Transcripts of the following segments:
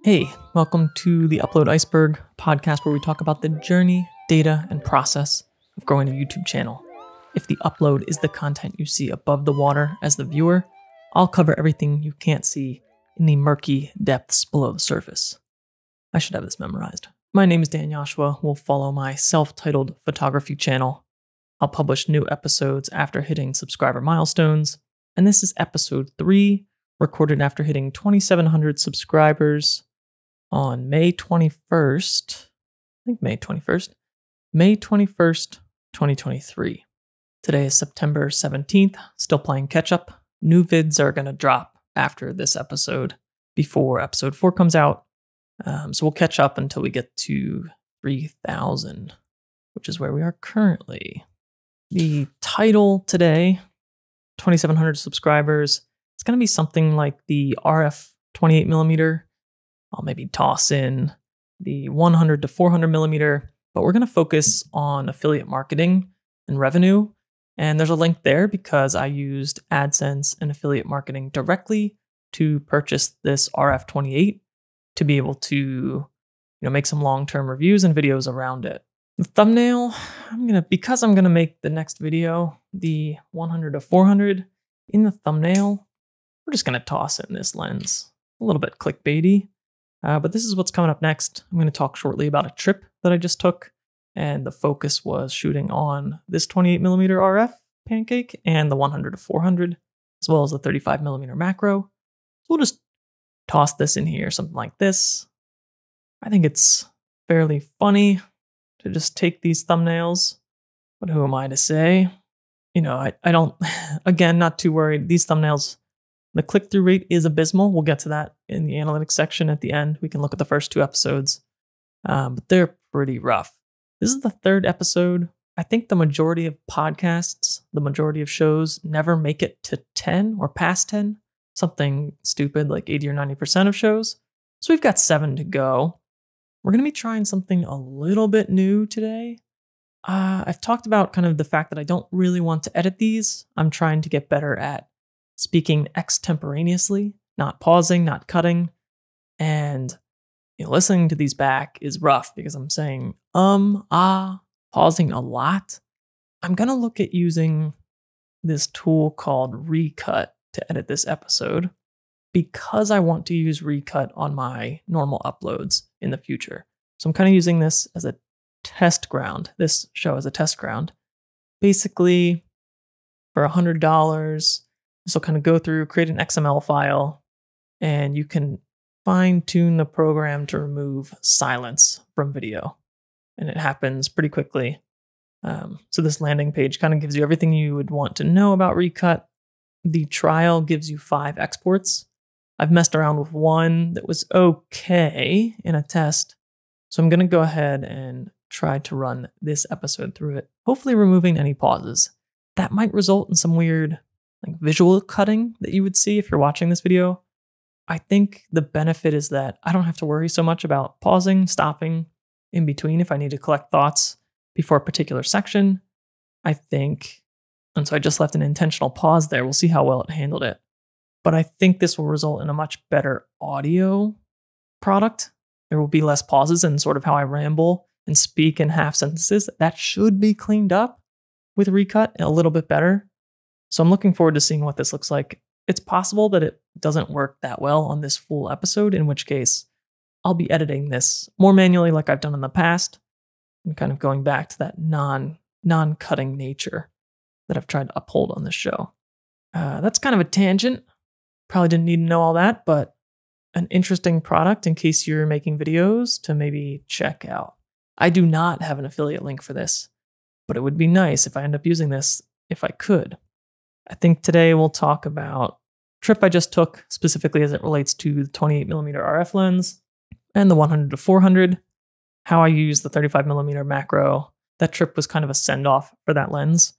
Hey, welcome to the Upload Iceberg podcast where we talk about the journey, data, and process of growing a YouTube channel. If the upload is the content you see above the water as the viewer, I'll cover everything you can't see in the murky depths below the surface. I should have this memorized. My name is Dan Joshua. We'll follow my self-titled photography channel. I'll publish new episodes after hitting subscriber milestones, and this is episode 3, recorded after hitting 2,700 subscribers on May 21st, May 21st, 2023. Today is September 17th, still playing catch up. New vids are going to drop after this episode, before episode 4 comes out. So we'll catch up until we get to 3,000, which is where we are currently. The title today, 2,700 subscribers, it's going to be something like the RF 28mm. I'll maybe toss in the 100 to 400mm, but we're going to focus on affiliate marketing and revenue. And there's a link there because I used AdSense and affiliate marketing directly to purchase this RF 28 to be able to, make some long-term reviews and videos around it. The thumbnail, because I'm gonna make the next video, the 100 to 400, in the thumbnail, we're just gonna toss in this lens. A little bit clickbaity. But this is what's coming up next. I'm going to talk shortly about a trip that I just took, and the focus was shooting on this 28mm RF pancake and the 100 to 400, as well as the 35mm macro. So we'll just toss this in here, something like this. I think it's fairly funny to just take these thumbnails, but who am I to say? I don't, again, not too worried. These thumbnails, the click-through rate is abysmal. We'll get to that in the analytics section at the end. We can look at the first 2 episodes, but they're pretty rough. This is the 3rd episode. I think the majority of podcasts, the majority of shows never make it to 10 or past 10, something stupid like 80 or 90% of shows. So we've got 7 to go. We're going to be trying something a little bit new today. I've talked about kind of the fact that I don't really want to edit these. I'm trying to get better at speaking extemporaneously, not pausing, not cutting. And listening to these back is rough because I'm saying pausing a lot. I'm going to look at using this tool called Recut to edit this episode because I want to use Recut on my normal uploads in the future. So I'm kind of using this as a test ground, this show as a test ground. Basically, for $100, this will kind of go through, create an XML file, and you can fine-tune the program to remove silence from video. And it happens pretty quickly. So this landing page kind of gives you everything you would want to know about Recut. The trial gives you 5 exports. I've messed around with one that was okay in a test. So I'm going to go ahead and try to run this episode through it, hopefully removing any pauses. That might result in some weird visual cutting that you would see if you're watching this video. I think the benefit is that I don't have to worry so much about pausing, stopping in between if I need to collect thoughts before a particular section. And so I just left an intentional pause there. We'll see how well it handled it. But I think this will result in a much better audio product. There will be less pauses and sort of how I ramble and speak in half sentences. That should be cleaned up with Recut a little bit better. So I'm looking forward to seeing what this looks like. It's possible that it doesn't work that well on this full episode, in which case I'll be editing this more manually like I've done in the past and kind of going back to that non-cutting nature that I've tried to uphold on this show. That's kind of a tangent. Probably didn't need to know all that, but an interesting product in case you're making videos to maybe check out. I do not have an affiliate link for this, but it would be nice if I end up using this if I could. I think today we'll talk about a trip I just took, specifically as it relates to the 28mm RF lens and the 100 to 400, how I use the 35mm macro. That trip was kind of a send-off for that lens.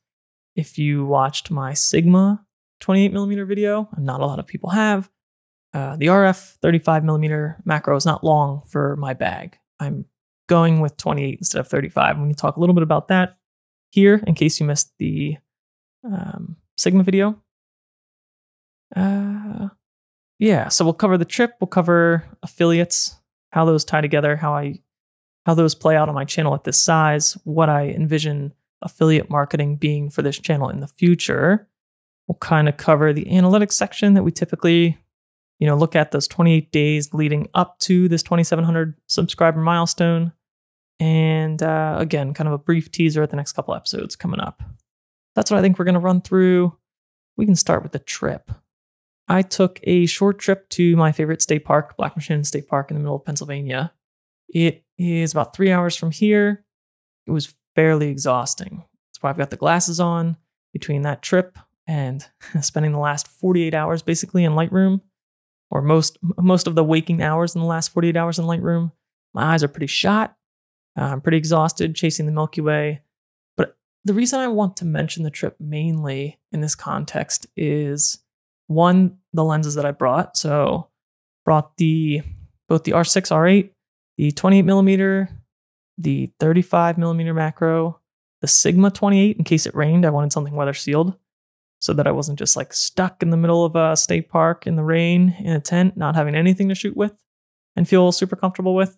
If you watched my Sigma 28mm video, and not a lot of people have, the RF 35mm macro is not long for my bag. I'm going with 28 instead of 35. I'm going to talk a little bit about that here in case you missed the Sigma video. yeah, so we'll cover the trip, we'll cover affiliates, how those tie together, how those play out on my channel at this size, what I envision affiliate marketing being for this channel in the future. We'll kind of cover the analytics section that we typically, look at those 28 days leading up to this 2,700 subscriber milestone. And again, kind of a brief teaser at the next couple episodes coming up. That's what I think we're going to run through. We can start with the trip. I took a short trip to my favorite state park, Black Moshannon State Park in the middle of Pennsylvania. It is about 3 hours from here. It was fairly exhausting. That's why I've got the glasses on. Between that trip and spending the last 48 hours basically in Lightroom, or most of the waking hours in the last 48 hours in Lightroom, my eyes are pretty shot. I'm pretty exhausted chasing the Milky Way. But the reason I want to mention the trip mainly in this context is, one, the lenses that I brought. So brought both the R6, R8, the 28mm, the 35mm macro, the Sigma 28 in case it rained. I wanted something weather sealed so that I wasn't just like stuck in the middle of a state park in the rain in a tent, not having anything to shoot with and feel super comfortable with.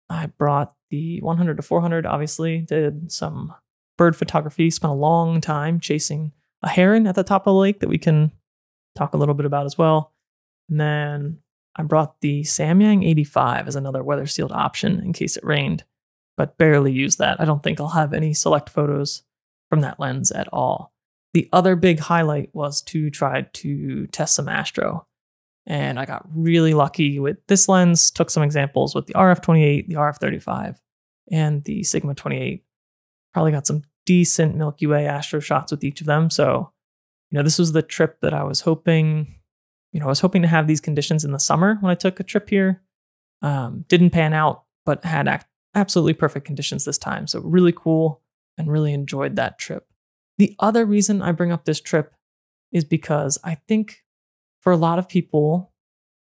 I brought the 100 to 400, obviously, did some bird photography, spent a long time chasing a heron at the top of the lake that we can talk a little bit about as well. And then I brought the Samyang 85 as another weather sealed option in case it rained, but barely used that. I don't think I'll have any select photos from that lens at all. The other big highlight was to try to test some astro. And I got really lucky with this lens, took some examples with the RF28, the RF35, and the Sigma 28. Probably got some decent Milky Way astro shots with each of them. So, this was the trip that I was hoping, I was hoping to have these conditions in the summer when I took a trip here. Didn't pan out, but had absolutely perfect conditions this time. So really cool and really enjoyed that trip. The other reason I bring up this trip is because I think for a lot of people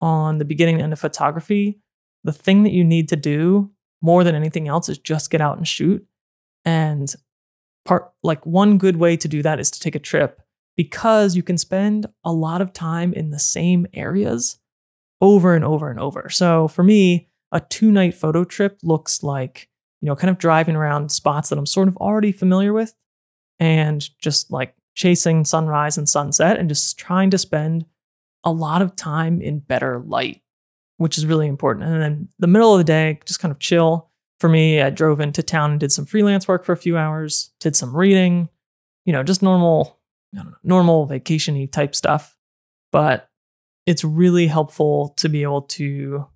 on the beginning end of photography, the thing that you need to do more than anything else is just get out and shoot. And one good way to do that is to take a trip, because you can spend a lot of time in the same areas over and over and over. So for me, a 2-night photo trip looks like, kind of driving around spots that I'm sort of already familiar with and just like chasing sunrise and sunset and just trying to spend a lot of time in better light, which is really important. And then the middle of the day, just kind of chill. For me, I drove into town and did some freelance work for a few hours, did some reading, just normal vacation-y type stuff. But it's really helpful to be able to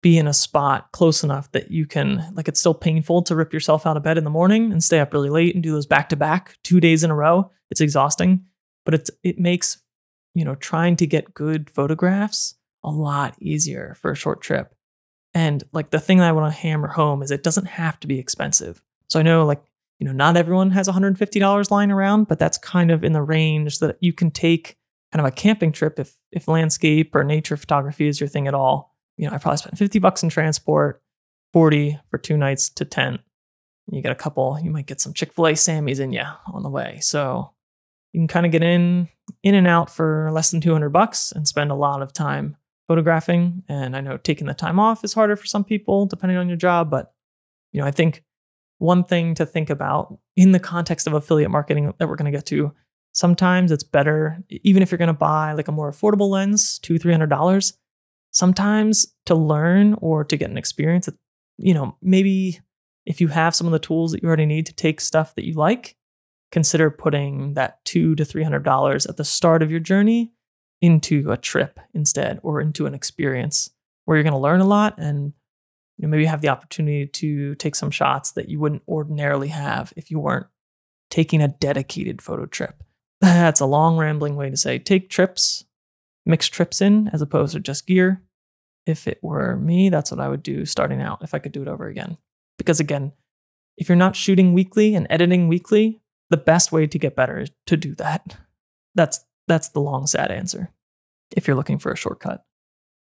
be in a spot close enough that you can, it's still painful to rip yourself out of bed in the morning and stay up really late and do those back-to-back 2 days in a row. It's exhausting, but it makes, trying to get good photographs a lot easier for a short trip. And the thing that I want to hammer home is it doesn't have to be expensive. So I know not everyone has $150 lying around, but that's kind of in the range that you can take kind of a camping trip if landscape or nature photography is your thing at all. I probably spent $50 in transport, $40 for 2 nights to tent. You get you might get some Chick-fil-A Sammys in you on the way. So you can kind of get in and out for less than $200 and spend a lot of time photographing. And I know taking the time off is harder for some people depending on your job, but I think one thing to think about in the context of affiliate marketing that we're going to get to, sometimes it's better, even if you're going to buy a more affordable lens, $200-300, sometimes to learn or to get an experience, maybe if you have some of the tools that you already need to take stuff that you like, consider putting that $200 to $300 at the start of your journey into a trip instead, or into an experience where you're going to learn a lot and maybe have the opportunity to take some shots that you wouldn't ordinarily have if you weren't taking a dedicated photo trip. That's a long rambling way to say take trips, mix trips in as opposed to just gear. If it were me, that's what I would do starting out if I could do it over again. Because again, if you're not shooting weekly and editing weekly, the best way to get better is to do that. That's the long, sad answer if you're looking for a shortcut.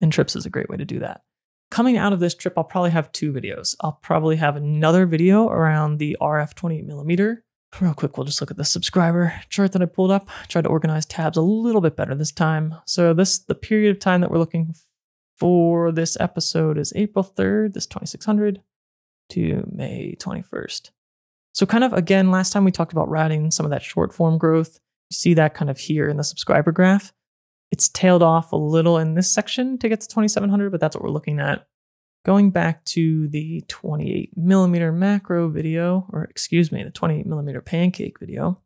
And trips is a great way to do that. Coming out of this trip, I'll probably have 2 videos. I'll probably have another video around the RF 28mm Real quick, we'll just look at the subscriber chart that I pulled up. Tried to organize tabs a little bit better this time. So the period of time that we're looking for this episode is April 3rd, this 2600, to May 21st. So kind of, again, last time we talked about routing some of that short form growth. You see that kind of here in the subscriber graph. It's tailed off a little in this section to get to 2700, but that's what we're looking at. Going back to the 28mm macro video, or excuse me, the 28mm pancake video,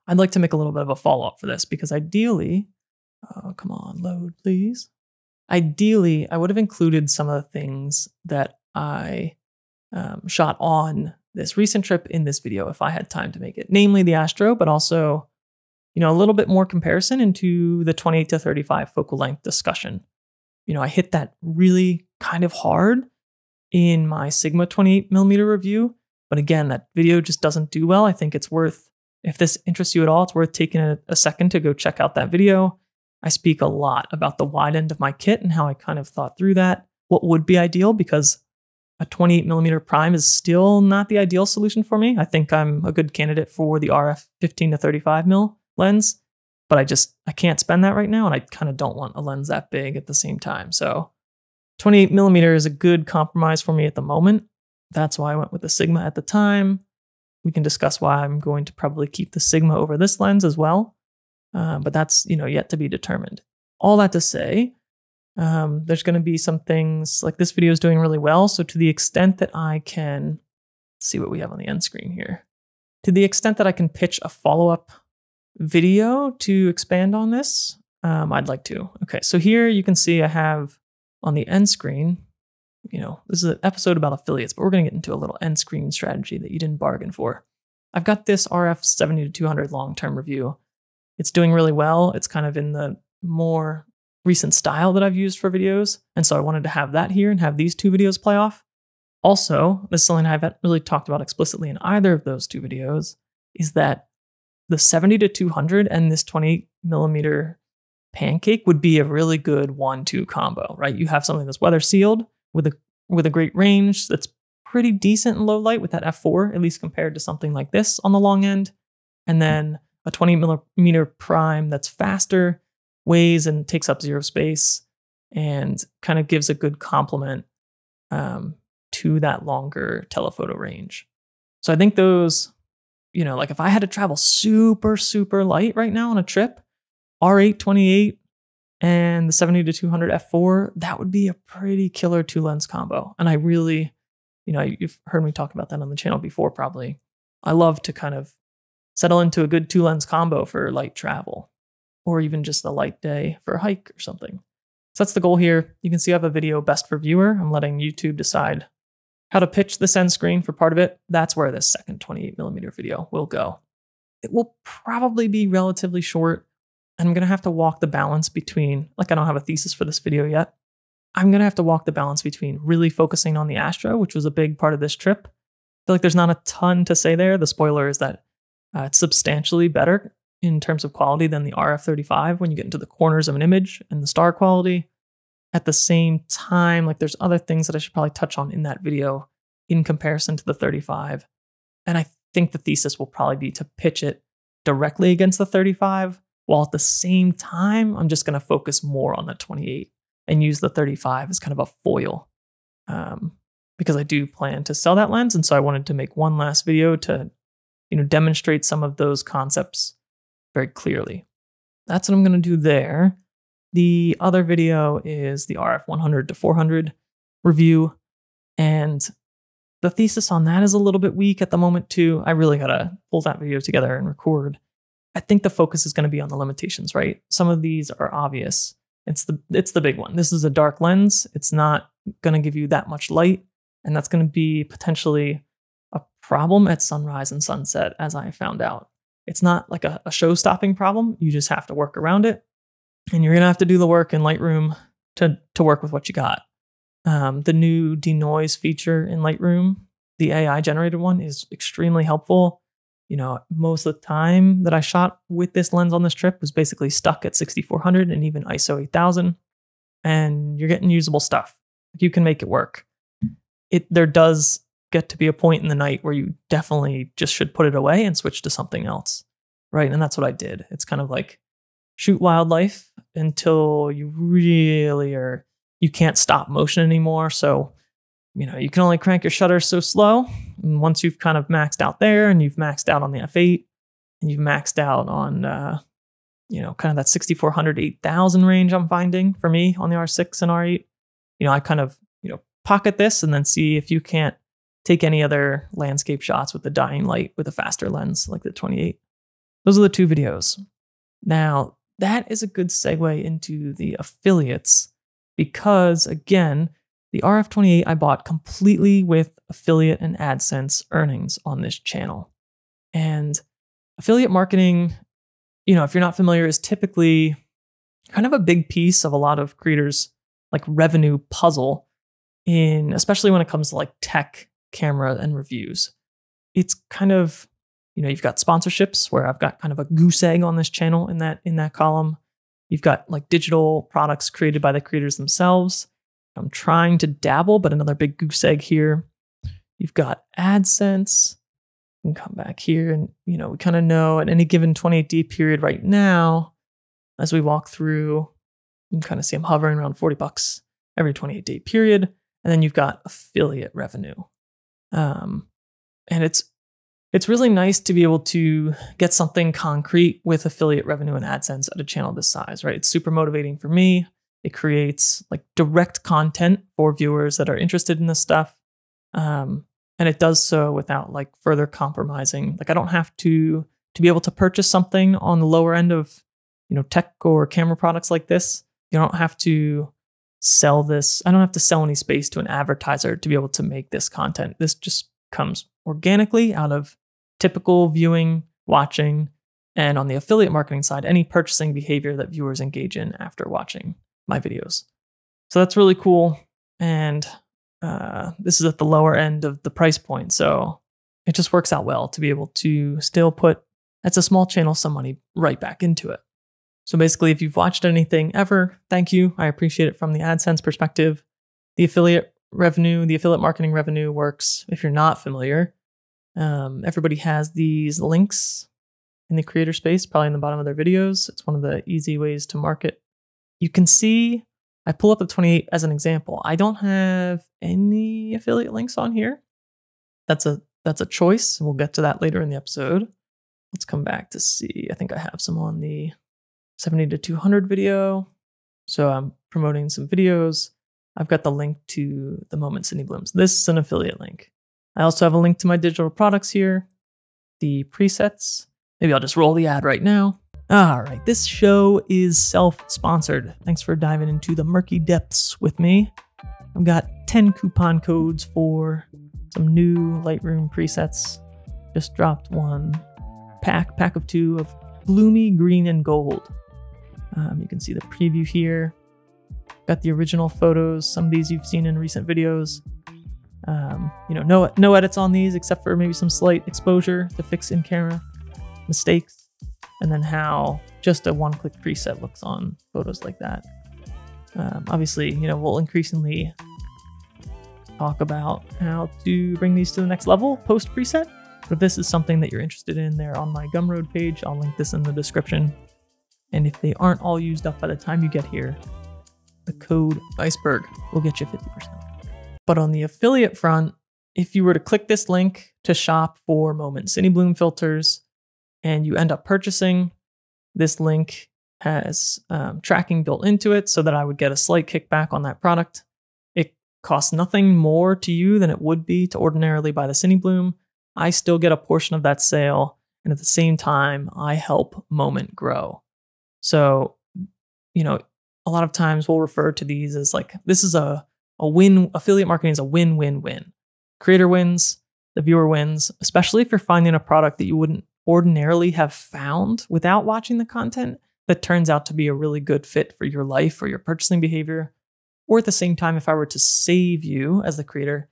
I'd like to make a little bit of a follow-up for this because ideally, come on, load please. Ideally, I would have included some of the things that I shot on this recent trip in this video if I had time to make it, namely the Astro, but also, you know, a little bit more comparison into the 28 to 35 focal length discussion. You know, I hit that really kind of hard in my Sigma 28mm review, but again, that video just doesn't do well. I think it's worth, if this interests you at all, it's worth taking a second to go check out that video. I speak a lot about the wide end of my kit and how I kind of thought through that, what would be ideal, because a 28mm prime is still not the ideal solution for me. I think I'm a good candidate for the RF 15 to 35mm lens, but I can't spend that right now, and I kind of don't want a lens that big at the same time. So 28mm is a good compromise for me at the moment. That's why I went with the Sigma at the time. We can discuss why I'm going to probably keep the Sigma over this lens as well, but that's, you know, yet to be determined. All that to say, there's going to be some things like this video is doing really well. So to the extent that I can, let's see what we have on the end screen here. To the extent that I can pitch a follow-up video to expand on this, I'd like to. Okay, so here you can see I have on the end screen, you know, this is an episode about affiliates, but we're going to get into a little end screen strategy that you didn't bargain for. I've got this RF 70 to 200 long-term review. It's doing really well. It's kind of in the more recent style that I've used for videos. And so I wanted to have that here and have these two videos play off. Also, this is something I haven't really talked about explicitly in either of those two videos, is that the 70 to 200 and this 28mm pancake would be a really good 1-2 combo, right? You have something that's weather sealed with a great range that's pretty decent in low light with that f4, at least compared to something like this on the long end. And then a 20mm prime that's faster, weighs and takes up zero space, and kind of gives a good complement to that longer telephoto range. So I think those, you know, like if I had to travel super, super light right now on a trip, R8 28 and the 70 to 200 f4, that would be a pretty killer 2-lens combo. And I really, you know, you've heard me talk about that on the channel before probably. I love to kind of settle into a good 2-lens combo for light travel, or even just a light day for a hike or something. So that's the goal here. You can see I have a video best for viewer. I'm letting YouTube decide how to pitch this end screen for part of it. That's where this second 28mm video will go. It will probably be relatively short. And I'm going to have to walk the balance between, like I don't have a thesis for this video yet. I'm going to have to walk the balance between really focusing on the Astro, which was a big part of this trip. I feel like there's not a ton to say there. The spoiler is that it's substantially better in terms of quality than the RF35 when you get into the corners of an image and the star quality. At the same time, like there's other things that I should probably touch on in that video in comparison to the 35. And I think the thesis will probably be to pitch it directly against the 35, while at the same time, I'm just going to focus more on the 28 and use the 35 as kind of a foil, because I do plan to sell that lens. And so I wanted to make one last video to, you know, demonstrate some of those concepts very clearly. That's what I'm going to do there. The other video is the RF 100 to 400 review. And the thesis on that is a little bit weak at the moment too. I really got to pull that video together and record. I think the focus is going to be on the limitations, right? Some of these are obvious. It's the big one. This is a dark lens. It's not going to give you that much light. And that's going to be potentially a problem at sunrise and sunset, as I found out. It's not like a show-stopping problem. You just have to work around it. And you're going to have to do the work in Lightroom to work with what you got. The new denoise feature in Lightroom, the AI generated one, is extremely helpful. You know, most of the time that I shot with this lens on this trip was basically stuck at 6400 and even ISO 8000. And you're getting usable stuff. You can make it work. There does get to be a point in the night where you definitely just should put it away and switch to something else, right? And that's what I did. It's kind of like shoot wildlife until you really are, you can't stop motion anymore. So, you can only crank your shutter so slow. And once you've kind of maxed out there, and you've maxed out on the f8, and you've maxed out on, kind of that 6400 8000 range I'm finding for me on the R6 and R8, I kind of, pocket this and then see if you can't take any other landscape shots with the dying light with a faster lens like the 28. Those are the two videos. Now, that is a good segue into the affiliates because, again, the RF28 I bought completely with affiliate and AdSense earnings on this channel. And affiliate marketing, if you're not familiar, is typically kind of a big piece of a lot of creators' like revenue puzzle, especially when it comes to like tech, camera, and reviews. It's kind of, you've got sponsorships where I've got kind of a goose egg on this channel in that column. You've got like digital products created by the creators themselves. I'm trying to dabble, but another big goose egg here. You've got AdSense. You can come back here and, we kind of know at any given 28-day period right now, as we walk through, you can kind of see I'm hovering around $40 every 28-day period. And then you've got affiliate revenue. And it's really nice to be able to get something concrete with affiliate revenue and AdSense at a channel this size, right? It's super motivating for me. It creates like direct content for viewers that are interested in this stuff. And it does so without like further compromising. Like I don't have to be able to purchase something on the lower end of, tech or camera products like this. You don't have to sell this. I don't have to sell any space to an advertiser to be able to make this content. This just comes organically out of typical viewing, watching, and on the affiliate marketing side, any purchasing behavior that viewers engage in after watching my videos. So that's really cool. And this is at the lower end of the price point. So it just works out well to be able to still put, it's a small channel, some money right back into it. So basically, if you've watched anything ever, thank you. I appreciate it from the AdSense perspective. The affiliate marketing revenue works. If you're not familiar, everybody has these links in the creator space, probably in the bottom of their videos. It's one of the easy ways to market. You can see, I pull up the 28 as an example. I don't have any affiliate links on here. That's a choice. We'll get to that later in the episode. Let's come back to see. I think I have some on the 70 to 200 video. So I'm promoting some videos. I've got the link to the Moment Sydney Blooms. This is an affiliate link. I also have a link to my digital products here, the presets. Maybe I'll just roll the ad right now. All right, this show is self-sponsored. Thanks for diving into the murky depths with me. I've got 10 coupon codes for some new Lightroom presets. Just dropped one pack of 2 of Gloomy Green and Gold. You can see the preview here. Got the original photos. Some of these you've seen in recent videos. No edits on these except for maybe some slight exposure to fix in-camera mistakes. And then how just a one-click preset looks on photos like that. Obviously, we'll increasingly talk about how to bring these to the next level post-preset. But if this is something that you're interested in, they're on my Gumroad page. I'll link this in the description. And if they aren't all used up by the time you get here, the code Iceberg will get you 50%. But on the affiliate front, if you were to click this link to shop for Moment Sydney Bloom filters and you end up purchasing, this link has tracking built into it so that I would get a slight kickback on that product. It costs nothing more to you than it would be to ordinarily buy the Sydney Bloom. I still get a portion of that sale, and at the same time, I help Moment grow. So, a lot of times we'll refer to these as like, this is a win. Affiliate marketing is a win-win-win. Creator wins, the viewer wins, especially if you're finding a product that you wouldn't ordinarily have found without watching the content that turns out to be a really good fit for your life or your purchasing behavior. Or at the same time, if I were to save you as the creator,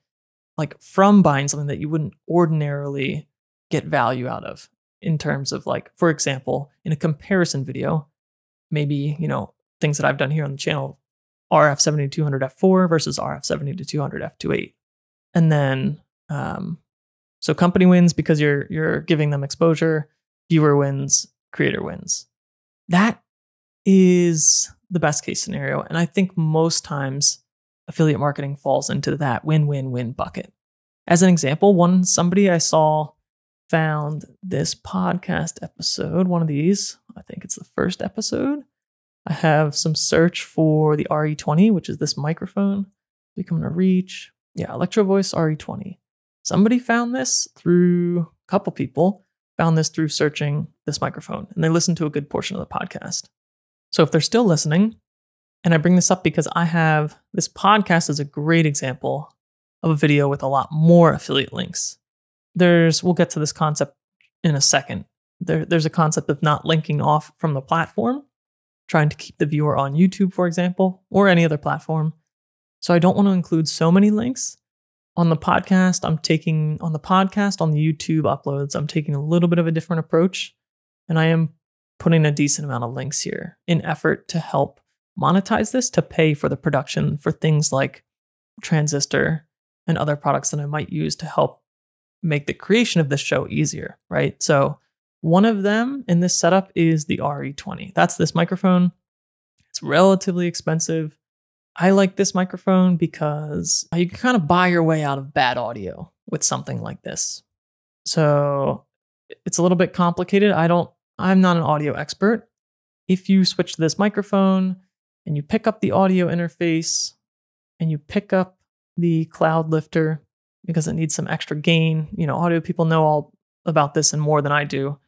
like from buying something that you wouldn't ordinarily get value out of in terms of like, for example, in a comparison video, maybe, things that I've done here on the channel, RF70 to 200 f4 versus RF70 to 200 f2.8. And then So company wins because you're giving them exposure, viewer wins, creator wins. That is the best case scenario. And I think most times affiliate marketing falls into that win-win-win bucket. As an example, somebody I saw found this podcast episode, one of these, I think it's the first episode. I have some search for the RE20, which is this microphone. Becoming a reach. Yeah, Electro Voice RE20. Somebody found this through, a couple people found this through searching this microphone, and they listened to a good portion of the podcast. So if they're still listening, and I bring this up because I have this podcast as a great example of a video with a lot more affiliate links. We'll get to this concept in a second. There's a concept of not linking off from the platform, trying to keep the viewer on YouTube, for example, or any other platform. So I don't want to include so many links. On the podcast, on the YouTube uploads, I'm taking a little bit of a different approach, and I am putting a decent amount of links here in effort to help monetize this, to pay for the production for things like Transistor and other products that I might use to help make the creation of this show easier, right? So one of them in this setup is the RE20. That's this microphone. It's relatively expensive. I like this microphone because you can kind of buy your way out of bad audio with something like this. So it's a little bit complicated. I'm not an audio expert. If you switch to this microphone and you pick up the audio interface and you pick up the cloud lifter because it needs some extra gain, audio people know all about this and more than I do.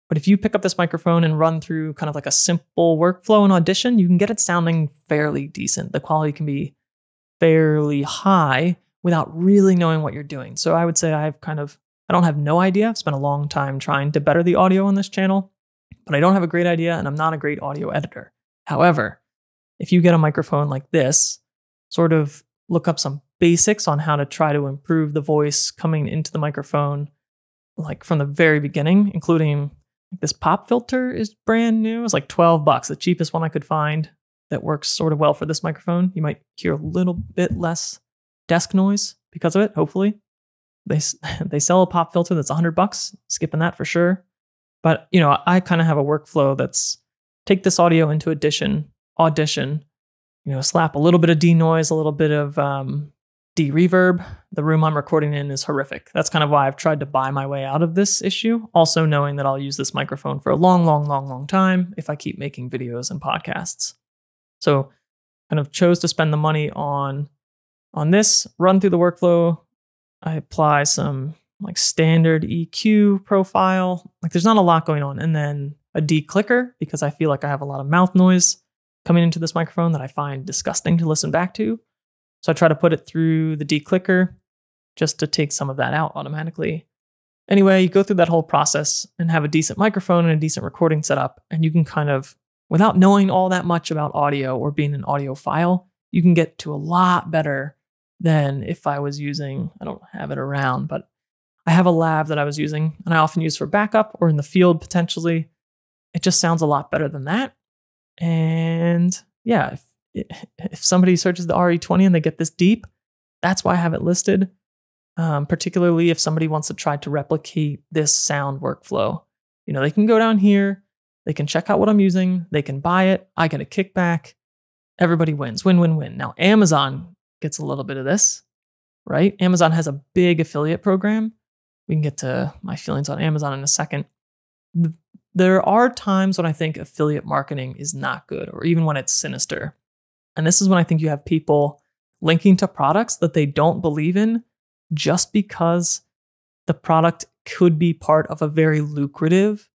But if you pick up this microphone and run through kind of like a simple workflow in Audition, you can get it sounding fairly decent. The quality can be fairly high without really knowing what you're doing. So I would say I don't have no idea. I've spent a long time trying to better the audio on this channel, but I don't have a great idea and I'm not a great audio editor. However, if you get a microphone like this, sort of look up some basics on how to try to improve the voice coming into the microphone, like from the very beginning, including this pop filter is brand new. It's like $12, the cheapest one I could find that works sort of well for this microphone. You might hear a little bit less desk noise because of it, hopefully. They sell a pop filter that's $100, skipping that for sure. But, I kind of have a workflow that's take this audio into Audition, slap a little bit of denoise, a little bit of de-reverb. The room I'm recording in is horrific. That's kind of why I've tried to buy my way out of this issue, also knowing that I'll use this microphone for a long time if I keep making videos and podcasts. So kind of chose to spend the money on this, run through the workflow. I apply some like standard EQ profile. Like there's not a lot going on. And then a declicker because I feel like I have a lot of mouth noise coming into this microphone that I find disgusting to listen back to. So I try to put it through the declicker just to take some of that out automatically. Anyway, you go through that whole process and have a decent microphone and a decent recording setup, and you can kind of, without knowing all that much about audio or being an audiophile, you can get to a lot better than if I was using, I don't have it around, but I have a lav that I was using and I often use for backup or in the field potentially. It just sounds a lot better than that. And yeah, if somebody searches the RE20 and they get this deep, that's why I have it listed. Particularly if somebody wants to try to replicate this sound workflow. They can go down here, they can check out what I'm using, they can buy it, I get a kickback, everybody wins, win-win-win. Now, Amazon gets a little bit of this, right? Amazon has a big affiliate program. We can get to my feelings on Amazon in a second. There are times when I think affiliate marketing is not good, or even when it's sinister. And this is when I think you have people linking to products that they don't believe in just because the product could be part of a very lucrative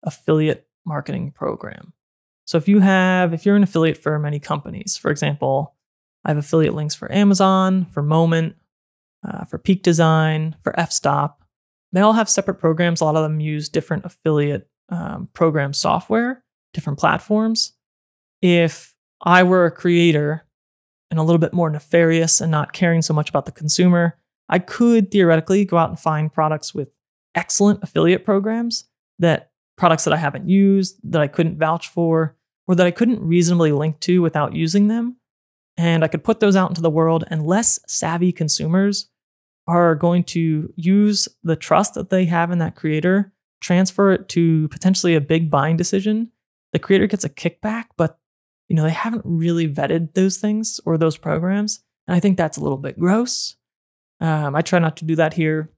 affiliate marketing program. So if you're an affiliate for many companies, for example, I have affiliate links for Amazon, for Moment, for Peak Design, for F-Stop. They all have separate programs. A lot of them use different affiliate program software, different platforms. If I were a creator and a little bit more nefarious and not caring so much about the consumer, I could theoretically go out and find products with excellent affiliate programs, products that I haven't used, that I couldn't vouch for, or that I couldn't reasonably link to without using them. And I could put those out into the world, and less savvy consumers are going to use the trust that they have in that creator, transfer it to potentially a big buying decision. The creator gets a kickback, but they haven't really vetted those things or those programs. And I think that's a little bit gross. I try not to do that here.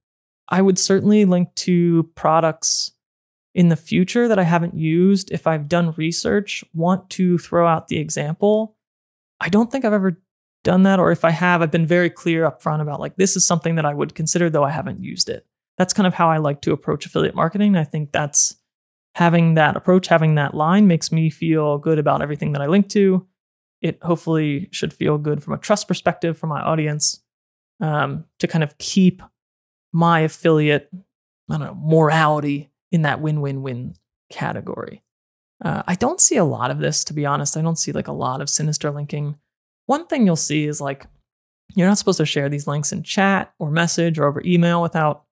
I would certainly link to products in the future that I haven't used. If I've done research, want to throw out the example. I don't think I've ever done that, or if I have, I've been very clear up front about like, this is something that I would consider, though I haven't used it. That's kind of how I like to approach affiliate marketing. I think that's having that approach, having that line makes me feel good about everything that I link to. It hopefully should feel good from a trust perspective for my audience, to kind of keep my affiliate, morality in that win-win-win category. I don't see a lot of this, to be honest. I don't see like a lot of sinister linking. One thing you'll see is like, you're not supposed to share these links in chat or message or over email without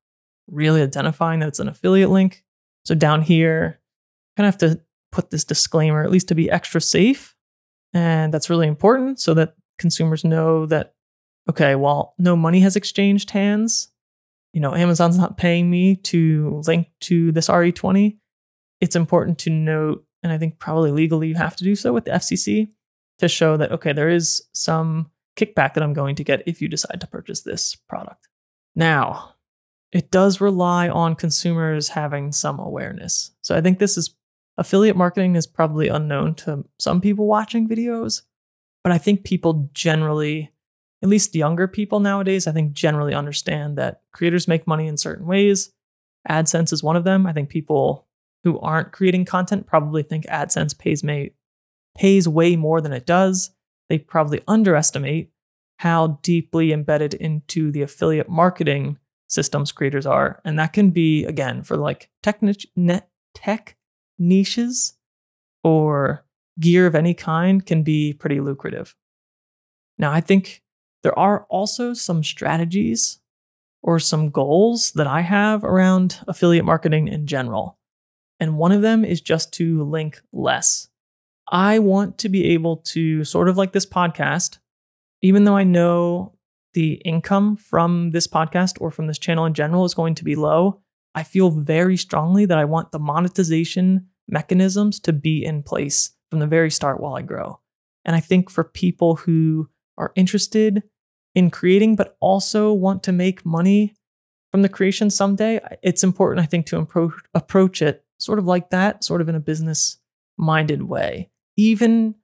really identifying that it's an affiliate link. So down here, you kind of have to put this disclaimer, at least to be extra safe. And that's really important so that consumers know that, okay, well, no money has exchanged hands. Amazon's not paying me to link to this RE20. It's important to note, and I think probably legally you have to do so with the FCC to show that, okay, there is some kickback that I'm going to get if you decide to purchase this product. Now, it does rely on consumers having some awareness. So I think affiliate marketing is probably unknown to some people watching videos, but I think people generally, at least younger people nowadays, I think generally understand that creators make money in certain ways. AdSense is one of them. I think people who aren't creating content probably think AdSense pays way more than it does. They probably underestimate how deeply embedded into the affiliate marketing systems creators are. And that can be, again, for like tech niches or gear of any kind, can be pretty lucrative. Now, I think there are also some strategies or some goals that I have around affiliate marketing in general. And one of them is just to link less. I want to be able to, sort of like this podcast, even though I know the income from this podcast or from this channel in general is going to be low, I feel very strongly that I want the monetization mechanisms to be in place from the very start while I grow. And I think for people who are interested in creating, but also want to make money from the creation someday, it's important, I think, to approach it sort of like that, sort of in a business-minded way. Even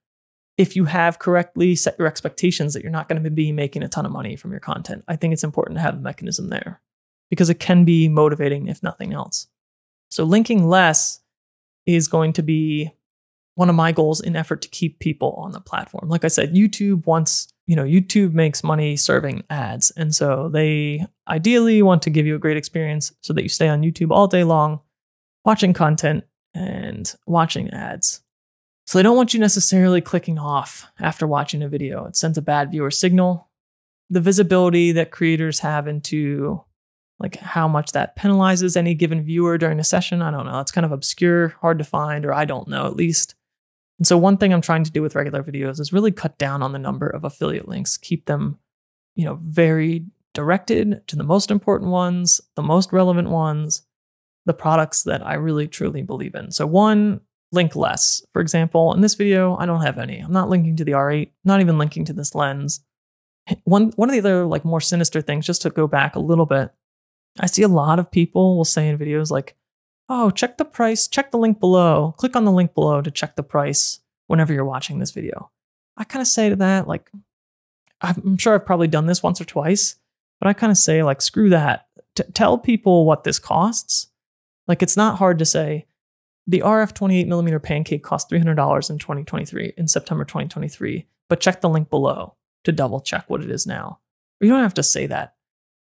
if you have correctly set your expectations that you're not going to be making a ton of money from your content, I think it's important to have a mechanism there because it can be motivating if nothing else. So linking less is going to be one of my goals in effort to keep people on the platform. Like I said, YouTube makes money serving ads. And so they ideally want to give you a great experience so that you stay on YouTube all day long, watching content and watching ads. So they don't want you necessarily clicking off after watching a video. It sends a bad viewer signal. The visibility that creators have into like how much that penalizes any given viewer during a session, I don't know. It's kind of obscure, hard to find, or I don't know at least. And so one thing I'm trying to do with regular videos is really cut down on the number of affiliate links, keep them, very directed to the most important ones, the most relevant ones, the products that I really truly believe in. So one, link less. For example, in this video, I don't have any. I'm not linking to the R8, not even linking to this lens. One of the other like more sinister things, just to go back a little bit, I see a lot of people will say in videos like, oh, check the price, check the link below, click on the link below to check the price whenever you're watching this video. I kind of say to that, like, I'm sure I've probably done this once or twice, but I kind of say like, screw that. Tell people what this costs. Like, it's not hard to say the RF 28mm pancake cost $300 in September 2023, but check the link below to double check what it is now. Or you don't have to say that.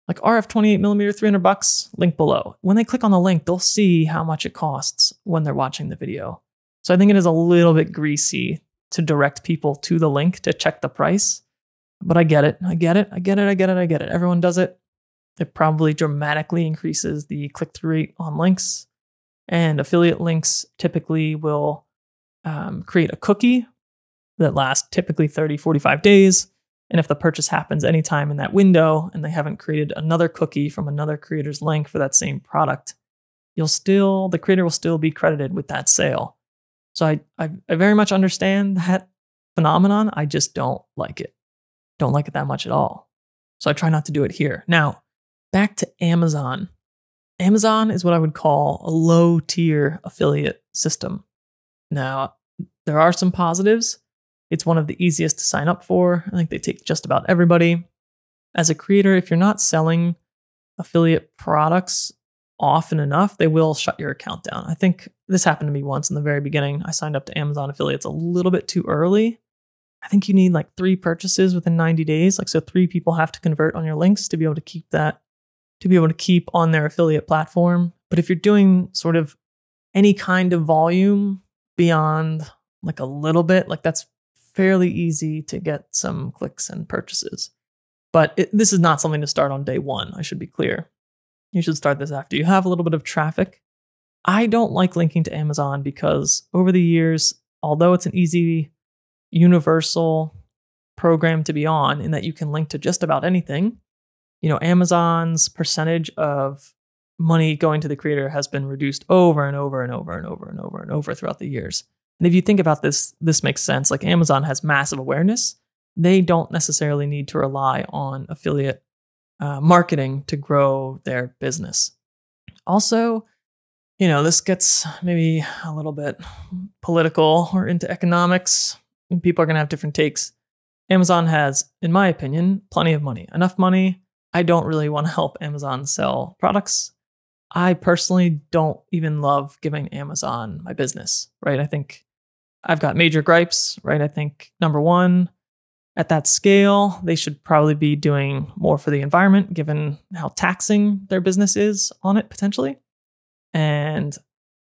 Like RF 28mm, $300, link below. When they click on the link, they'll see how much it costs when they're watching the video. So I think it is a little bit greasy to direct people to the link to check the price. But I get it. Everyone does it. It probably dramatically increases the click-through rate on links. And affiliate links typically will create a cookie that lasts typically 30, 45 days. And if the purchase happens anytime in that window and they haven't created another cookie from another creator's link for that same product, the creator will still be credited with that sale. So I very much understand that phenomenon. I just don't like it. Don't like it that much at all. So I try not to do it here. Now, back to Amazon. Amazon is what I would call a low-tier affiliate system. Now, there are some positives. It's one of the easiest to sign up for. I think they take just about everybody. As a creator, if you're not selling affiliate products often enough, they will shut your account down. I think this happened to me once in the very beginning. I signed up to Amazon affiliates a little bit too early. I think you need like 3 purchases within 90 days. So 3 people have to convert on your links to be able to keep on their affiliate platform. But if you're doing sort of any kind of volume beyond like a little bit, like that's fairly easy to get some clicks and purchases. But this is not something to start on day one. I should be clear. You should start this after you have a little bit of traffic. I don't like linking to Amazon because over the years, although it's an easy, universal program to be on in that you can link to just about anything, Amazon's percentage of money going to the creator has been reduced over and over and over and over and over and over throughout the years. And if you think about this, this makes sense. Like Amazon has massive awareness. They don't necessarily need to rely on affiliate marketing to grow their business. Also, this gets maybe a little bit political or into economics. And people are going to have different takes. Amazon has, in my opinion, plenty of money. Enough money. I don't really want to help Amazon sell products. I personally don't even love giving Amazon my business, right? I think I've got major gripes, right? I think number one, at that scale, they should probably be doing more for the environment, given how taxing their business is on it potentially. And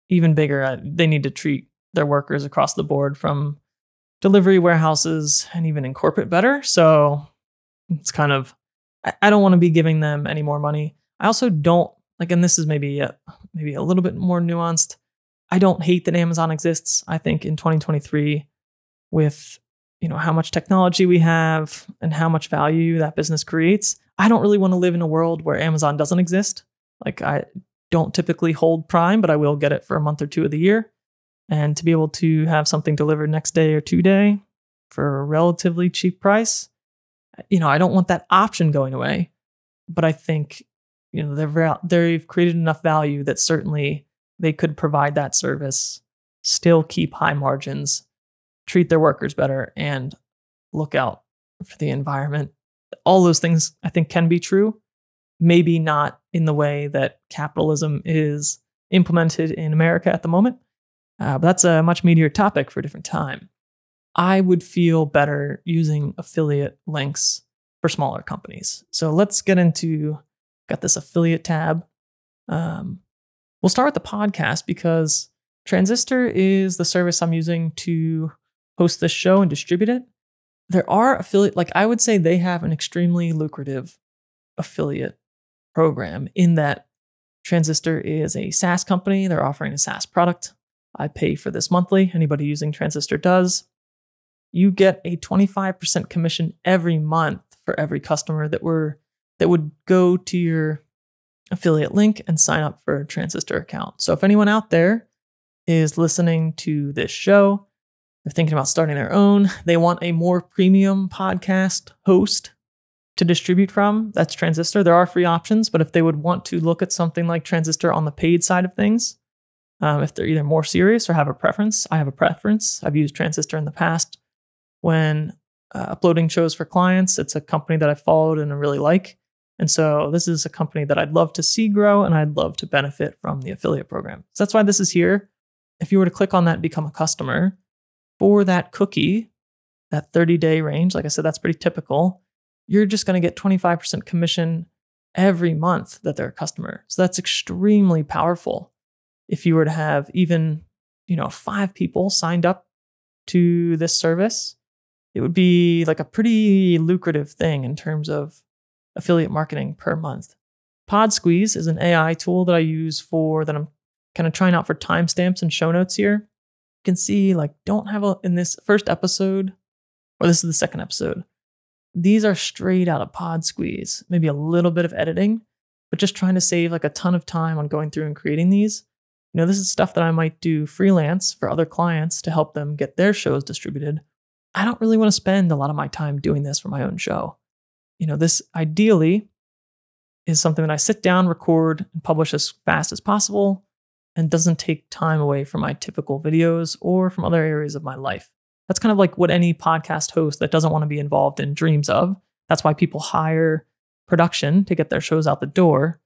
even bigger, they need to treat their workers across the board from delivery warehouses and even in corporate better. So it's kind of, I don't want to be giving them any more money. I also don't, and this is maybe a little bit more nuanced. I don't hate that Amazon exists. I think in 2023, with how much technology we have and how much value that business creates, I don't really want to live in a world where Amazon doesn't exist. I don't typically hold Prime, but I will get it for a month or 2 of the year. And to be able to have something delivered next day or 2 day for a relatively cheap price, I don't want that option going away. But I think, they've created enough value that certainly they could provide that service, still keep high margins, treat their workers better, and look out for the environment. All those things I think can be true. Maybe not in the way that capitalism is implemented in America at the moment. But that's a much meatier topic for a different time. I would feel better using affiliate links for smaller companies. So let's get into, got this affiliate tab. We'll start with the podcast because Transistor is the service I'm using to host this show and distribute it. There are affiliate, I would say they have an extremely lucrative affiliate program in that Transistor is a SaaS company. They're offering a SaaS product. I pay for this monthly. Anybody using Transistor does. You get a 25% commission every month for every customer that would go to your affiliate link and sign up for a Transistor account. So if anyone out there is listening to this show, they're thinking about starting their own, they want a more premium podcast host to distribute from, that's Transistor. There are free options, but if they would want to look at something like Transistor on the paid side of things, if they're either more serious or have a preference, I have a preference. I've used Transistor in the past when uploading shows for clients. It's a company that I followed and I really like. And so this is a company that I'd love to see grow and I'd love to benefit from the affiliate program. So that's why this is here. If you were to click on that and become a customer for that cookie, that 30-day range, like I said, that's pretty typical. You're just going to get 25% commission every month that they're a customer. So that's extremely powerful. If you were to have even, 5 people signed up to this service, it would be like a pretty lucrative thing in terms of affiliate marketing per month. PodSqueeze is an AI tool that I use that I'm kind of trying out for timestamps and show notes here. You can see in this first episode, or this is the second episode, these are straight out of Pod Squeeze, maybe a little bit of editing, but just trying to save like a ton of time on going through and creating these. This is stuff that I might do freelance for other clients to help them get their shows distributed. I don't really want to spend a lot of my time doing this for my own show. This ideally is something that I sit down, record, and publish as fast as possible and doesn't take time away from my typical videos or from other areas of my life. That's kind of like what any podcast host that doesn't want to be involved in dreams of. That's why people hire production to get their shows out the door.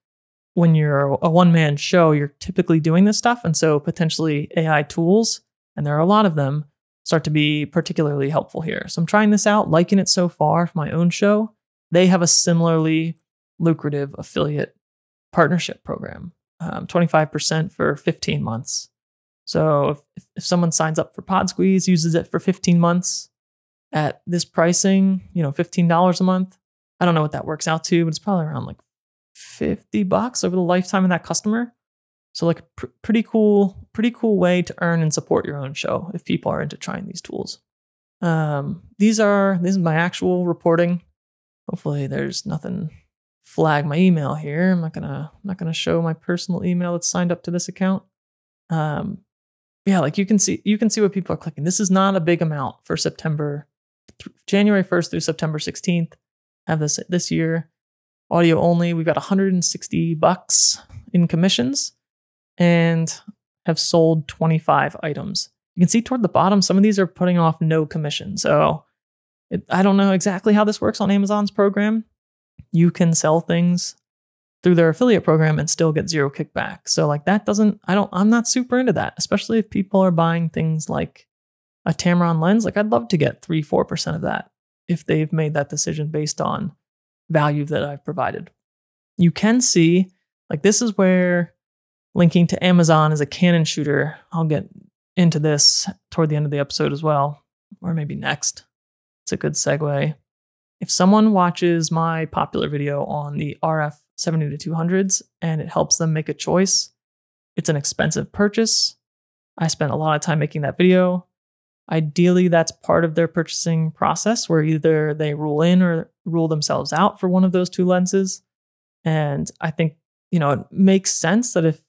When you're a one-man show, you're typically doing this stuff. And so potentially AI tools, and there are a lot of them, start to be particularly helpful here. So I'm trying this out, liking it so far for my own show. They have a similarly lucrative affiliate partnership program, 25% for 15 months. So if someone signs up for Pod Squeeze, uses it for 15 months at this pricing, $15 a month, I don't know what that works out to, but it's probably around like $50 over the lifetime of that customer. So like pretty cool way to earn and support your own show if people are into trying these tools. This is my actual reporting. Hopefully there's nothing flag my email here. I'm not gonna show my personal email that's signed up to this account. Like you can see what people are clicking. This is not a big amount for January 1st through September 16th. I have this year. Audio only, we've got $160 in commissions and have sold 25 items. You can see toward the bottom, some of these are putting off no commission. So I don't know exactly how this works on Amazon's program. You can sell things through their affiliate program and still get zero kickback. So like I'm not super into that, especially if people are buying things like a Tamron lens. Like I'd love to get 3-4% of that if they've made that decision based on value that I've provided. You can see, like this is where linking to Amazon as a Canon shooter, I'll get into this toward the end of the episode as well, or maybe next. It's a good segue. If someone watches my popular video on the RF 70-200s and it helps them make a choice, it's an expensive purchase. I spent a lot of time making that video. Ideally, that's part of their purchasing process where either they rule in or rule themselves out for one of those two lenses. And I think, it makes sense that if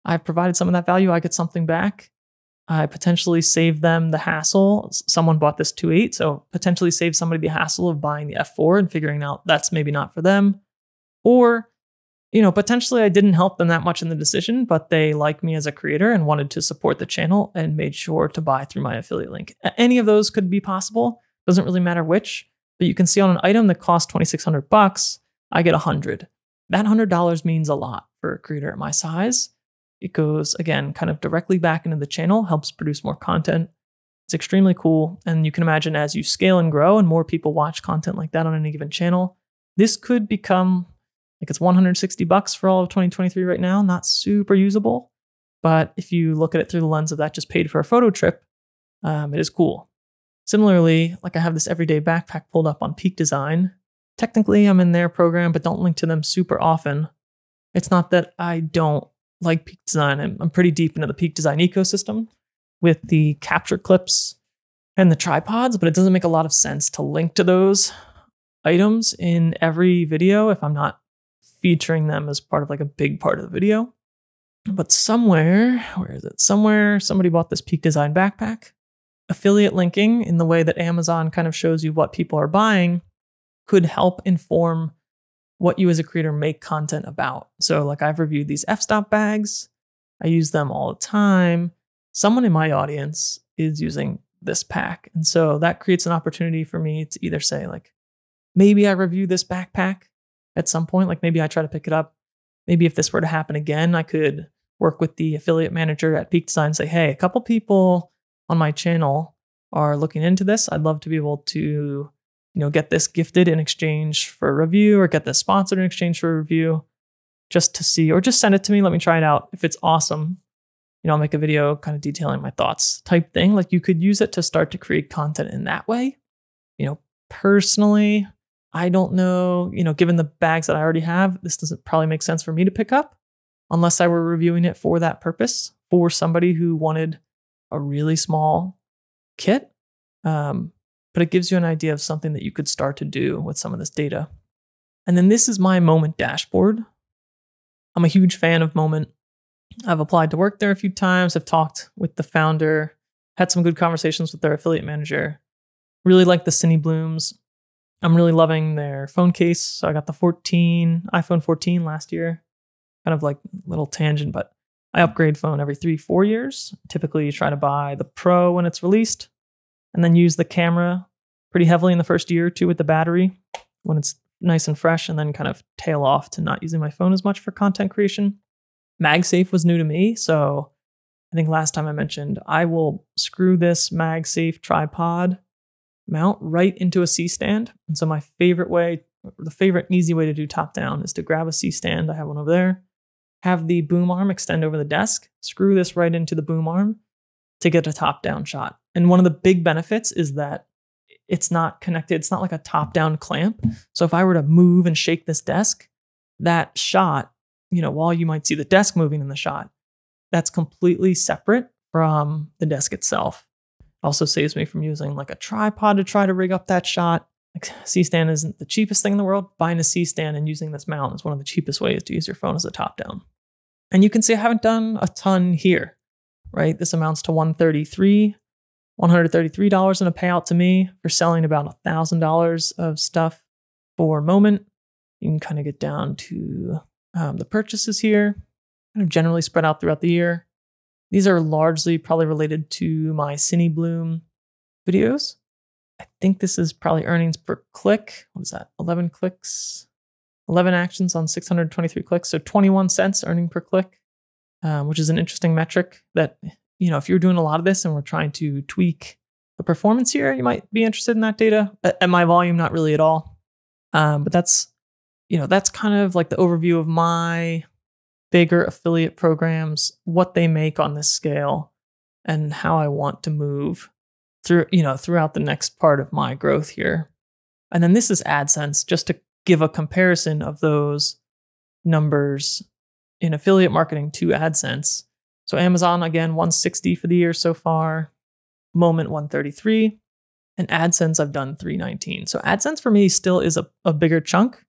I've provided some of that value, I get something back. I potentially save them the hassle. Someone bought this 2.8, so potentially save somebody the hassle of buying the f4 and figuring out that's maybe not for them. Or, potentially I didn't help them that much in the decision, but they like me as a creator and wanted to support the channel and made sure to buy through my affiliate link. Any of those could be possible. Doesn't really matter which, but you can see on an item that costs $2,600, I get $100. That $100 means a lot for a creator at my size. It goes, again, kind of directly back into the channel, helps produce more content. It's extremely cool. And you can imagine as you scale and grow and more people watch content like that on any given channel, this could become, like it's $160 for all of 2023 right now, not super usable. But if you look at it through the lens of that just paid for a photo trip, it is cool. Similarly, like I have this everyday backpack pulled up on Peak Design. Technically, I'm in their program, but don't link to them super often. It's not that I don't like Peak Design. I'm pretty deep into the Peak Design ecosystem with the capture clips and the tripods, but it doesn't make a lot of sense to link to those items in every video if I'm not featuring them as part of like a big part of the video. But somewhere, where is it? Somewhere somebody bought this Peak Design backpack. Affiliate linking in the way that Amazon kind of shows you what people are buying could help inform what you as a creator make content about. So like I've reviewed these f-stop bags. I use them all the time. Someone in my audience is using this pack. And so that creates an opportunity for me to either say like, maybe I review this backpack at some point, like maybe I try to pick it up. Maybe if this were to happen again, I could work with the affiliate manager at Peak Design and say, hey, a couple people on my channel are looking into this. I'd love to be able to get this gifted in exchange for a review or get this sponsored in exchange for a review just to see, or just send it to me. Let me try it out. If it's awesome, I'll make a video kind of detailing my thoughts type thing. Like you could use it to start to create content in that way. Personally, I don't know, given the bags that I already have, this doesn't probably make sense for me to pick up unless I were reviewing it for that purpose for somebody who wanted a really small kit. But but it gives you an idea of something that you could start to do with some of this data. And then this is my Moment dashboard. I'm a huge fan of Moment. I've applied to work there a few times. I've talked with the founder, had some good conversations with their affiliate manager. Really like the Cine Blooms. I'm really loving their phone case. So I got the iPhone 14 last year. Kind of like a little tangent, but I upgrade phone every 3-4 years. Typically you try to buy the Pro when it's released and then use the camera pretty heavily in the first year or two with the battery when it's nice and fresh, and then kind of tail off to not using my phone as much for content creation. MagSafe was new to me, so I think last time I mentioned I will screw this MagSafe tripod mount right into a C-stand. And so my favorite way, the favorite easy way to do top down is to grab a C-stand. I have one over there, have the boom arm extend over the desk, screw this right into the boom arm to get a top down shot. And one of the big benefits is that it's not connected. It's not like a top down clamp. So if I were to move and shake this desk, that shot, while you might see the desk moving in the shot, that's completely separate from the desk itself. Also saves me from using like a tripod to try to rig up that shot. Like C-stand isn't the cheapest thing in the world. Buying a C-stand and using this mount is one of the cheapest ways to use your phone as a top down. And you can see I haven't done a ton here, right? This amounts to $133 in a payout to me for selling about $1,000 of stuff for Moment. You can kind of get down to the purchases here, kind of generally spread out throughout the year. These are largely probably related to my Cine Bloom videos. I think this is probably earnings per click. What is that? 11 clicks, 11 actions on 623 clicks. So 21 cents earning per click, which is an interesting metric that, if you're doing a lot of this and we're trying to tweak the performance here, you might be interested in that data. At my volume, not really at all. But that's kind of like the overview of my bigger affiliate programs, what they make on this scale, and how I want to move throughout the next part of my growth here. And then this is AdSense, just to give a comparison of those numbers in affiliate marketing to AdSense. So Amazon, again, 160 for the year so far, Moment 133, and AdSense I've done 319. So AdSense for me still is a bigger chunk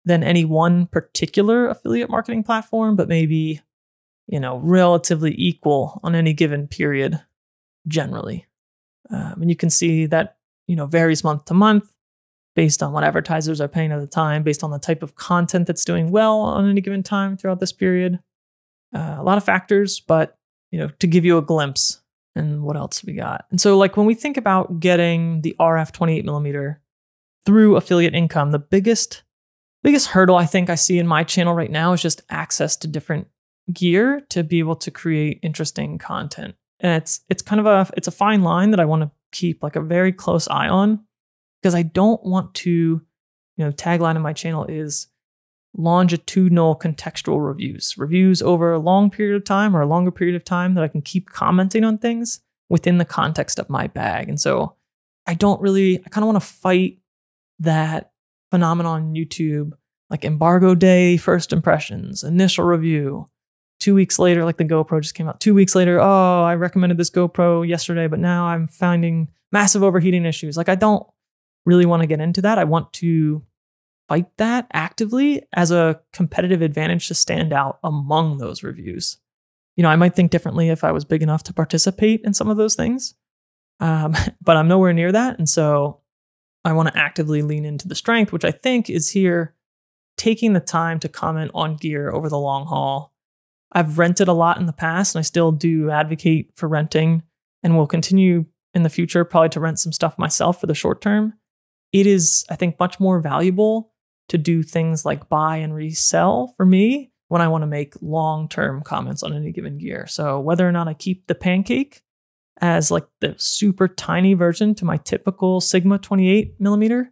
than any one particular affiliate marketing platform, but maybe, relatively equal on any given period generally. And you can see that, varies month to month based on what advertisers are paying at the time, based on the type of content that's doing well on any given time throughout this period. A lot of factors, but, to give you a glimpse. And what else we got? And so like when we think about getting the RF 28mm through affiliate income, the biggest hurdle I think I see in my channel right now is just access to different gear to be able to create interesting content. And it's kind of a fine line that I want to keep like a very close eye on, because I don't want to, tagline in my channel is longitudinal contextual reviews over a long period of time or a longer period of time that I can keep commenting on things within the context of my bag. And so I kind of want to fight that phenomenon on YouTube, like embargo day, first impressions, initial review, 2 weeks later, like the GoPro just came out 2 weeks later. Oh, I recommended this GoPro yesterday, but now I'm finding massive overheating issues. Like I don't really want to get into that. I want to fight that actively as a competitive advantage to stand out among those reviews. I might think differently if I was big enough to participate in some of those things, but I'm nowhere near that. And so I want to actively lean into the strength, which I think is here, taking the time to comment on gear over the long haul. I've rented a lot in the past, and I still do advocate for renting, and will continue in the future probably to rent some stuff myself for the short term. It is, I think, much more valuable to do things like buy and resell for me when I want to make long-term comments on any given gear. So whether or not I keep the Pancake as like the super tiny version to my typical Sigma 28mm,